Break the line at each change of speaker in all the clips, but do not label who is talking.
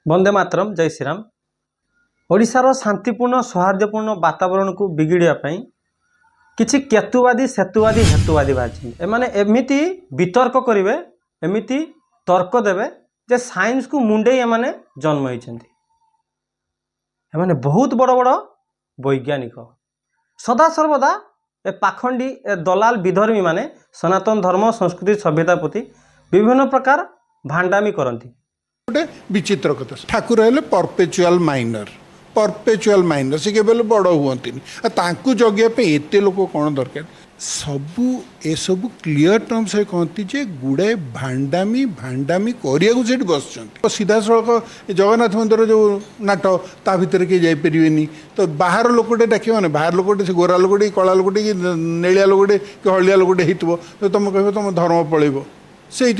वंदे मातरम जय श्रीराम। ओडिशार शांतिपूर्ण सौहार्दपूर्ण वातावरण को बिगिड़ापी किछि केतुवादी सेतुवादी हेतुवादी बाहर एमाने एमिति वितर्क करेंगे एमिति तर्क देवे जे साइंस को मुंडे एमाने जन्म होती बहुत बड़ बड़ वैज्ञानिक सदा सर्वदा ए पाखंडी ए दलाल विधर्मी माने सनातन धर्म संस्कृति सभ्यता प्रति विभिन्न प्रकार भांडामी करती।
गोटे विचित्र कथा ठाकुर हेले परपेचुआल माइनर से केवल बड़ हुआ जगह एत लोक कौन दरकार सबू ए सबू क्लीयर टर्म्स कहती जे गुड़ाए भांडामी भांडामी करिया बस सीधा सड़क जगन्नाथ मंदिर जो नाट ता भितर किए जापरेनि तो बाहर लोकटे डाक बाहर लोकटे से गोरा लोकटे कला लोकटे कि नेलिया लोकटे कि हलिया लोकटे हो तो तुम कह तुम धर्म पलैब से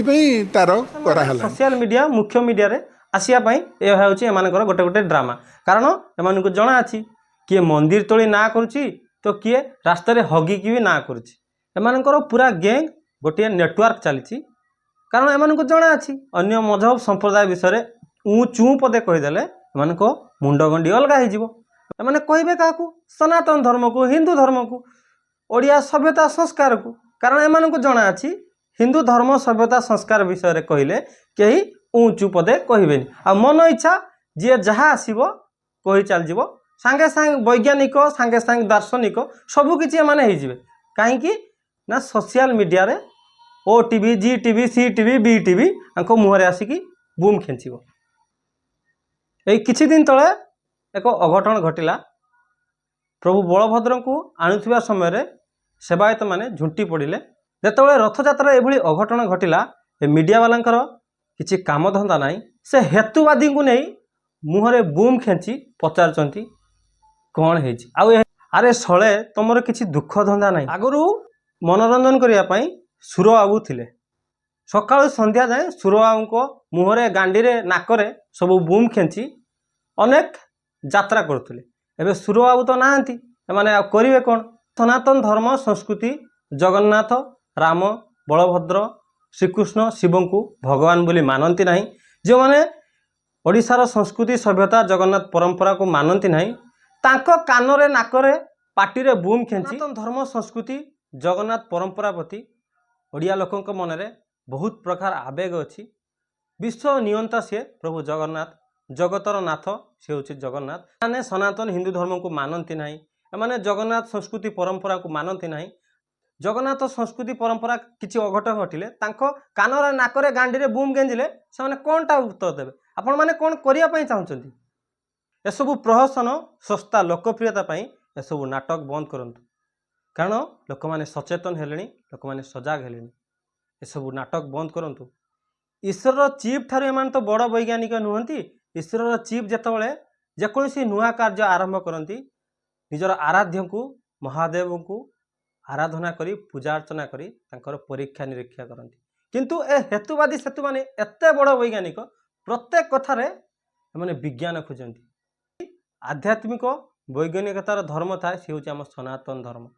तार कराला
सोशल मीडिया मुख्य मीडिया रे आसिया यह हूँ गोटे गोटे ड्रामा कारण एम जना अच्छी किए मंदिर तोड़ी ना करुच्ची तो किए रास्तार हगिकी भी ना करुच्ची एमानकर पूरा गैंग गोटे नेटवर्क चली कारण एम जना अच्छी अन्य मजहब संप्रदाय विषय चू पदे कहीदेले एम मुंड गंडी अलग होने कहे क्या सनातन धर्म को हिंदू धर्म को ओडिया सभ्यता संस्कार को कारण एम जना अच्छी हिंदू धर्म सभ्यता संस्कार विषय कहले कहीं ऊँचू पदे कहबे आ मन इच्छा जी जहाँ आसब कही चलज सांगे सांगे वैज्ञानिक सांगे सांगे दार्शनिक सबकि माने कहीं ना सोशल मीडिया रे O TV Zee TV C TV B TV मुहर आसिकी बूम खेचब। किछि दिन तले एक अघटन घटिला प्रभु बलभद्र को आणुवा समय सेवायत माने झुंटी पड़े जिते रथयात्रा एभली अघटन घटिला मीडिया वालांकर किछि काम धंदा नाई से हेतुवादी को नहीं मुहरे बूम खेची पचार कौन है अरे सले तुमर किछि दुख धंदा नाई आगु मनोरंजन करने सुर बाबू थिले सकाळु संध्या जाए सुर बाबू को मुहरे गांडी रे नाकरे सब बूम खेची अनेक यात्रा करथुले एबे सुर बाबू तो नाहंती माने करिवे कौन सनातन धर्म संस्कृति जगन्नाथ राम बलभद्र श्रीकृष्ण शिव को भगवान बोली मानती नहीं जो माने ओडिशार संस्कृति सभ्यता जगन्नाथ परंपरा को मानती नहीं तांको कानरे नाकरे पाटिरे बूम खेची धर्म संस्कृति जगन्नाथ परंपरा प्रति ओडिया लोकंक मनरे बहुत प्रकार आवेग अच्छी विश्व नियंता सी प्रभु जगन्नाथ जगतर नाथ सी हूँ जगन्नाथ माने सनातन हिंदू धर्म को मानती नहीं एमाने जगन्नाथ संस्कृति परंपरा को मानती नहीं जगन्नाथ संस्कृति परंपरा किसी अघटन घटिले कानर नाकरे गांडी बूम गेंजिले से कौनटा उत्तर देवे आपण मैंने कौन करने चाहते एसबू प्रहसन सस्ता लोकप्रियता एसबू नाटक बंद करूँ कारण लोक मैंने सचेतन हेले लोक मैंने सजग हेले एसबू नाटक बंद करूँ। ईश्वर चीफ ठार एम तो बड़ वैज्ञानिक नुहति ईश्वर चीफ जितेबाला जेकोसी नुआ कार्य आरंभ करती निजर आराध्य को महादेव को आराधना करी पूजा अर्चना करी तांकर परीक्षा निरीक्षा करती किंतु ए हेतुवादी सेतु माने एते बड़ वैज्ञानिक प्रत्येक कथारे माने विज्ञान खोजती आध्यात्मिक वैज्ञानिकतार धर्म था सी हूँ आम सनातन धर्म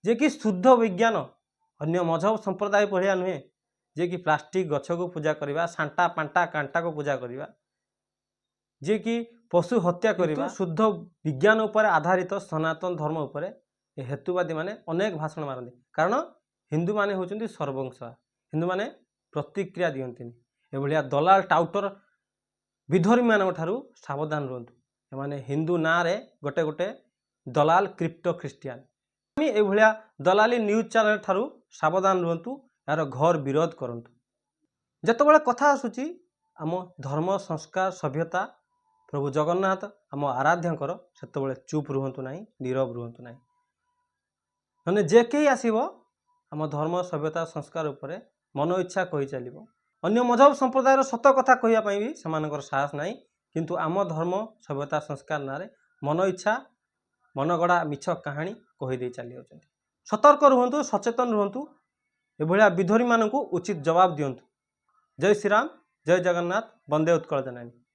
जे कि शुद्ध विज्ञान अन्य मजहब संप्रदाय पढ़िया नुहे जे कि प्लास्टिक गछ को पूजा करवा सांटा पांटा कांटा को पूजा करवा जे कि पशु हत्या करवा शुद्ध विज्ञान उपर आधारित सनातन धर्म उपर हेतुवादी माने अनेक भाषण मारती कारण हिंदू माने होचंदी सर्वंश हिंदू माने प्रतिक्रिया दियंतिनी एभलिया दलाल टाउटर विधर्मी मान ठारू सावधान रुहतु एमाने हिंदू ना रे गोटे गोटे दलाल क्रिप्टो ख्रीस्टियान एभलिया दलाली न्यूज चैनल ठारू सावधान रुहतु यार घर विरोध करंतु जेतेबेले कथा आसुची आम धर्म संस्कार सभ्यता प्रभु जगन्नाथ आम आराध्यंकर सेतेबेले चुप रुहतु नाही नीरव रुहतु नाही मैंने जे कहीं आसब आम धर्म सभ्यता संस्कार उपरे मन इच्छा कही चलो अन्य मजहब संप्रदायर सत कथा कहवाई भी सेमानकर साहस नहीं किंतु आम धर्म सभ्यता संस्कार ना मन इच्छा मनगढ़ा मिछ कहानी कहीदे चली जाती सतर्क रुहतु सचेतन रुहतु एभलिया विधर्मी मानू उचित जवाब दिंतु। जय श्रीराम जय जगन्नाथ वंदे उत्कल जननी।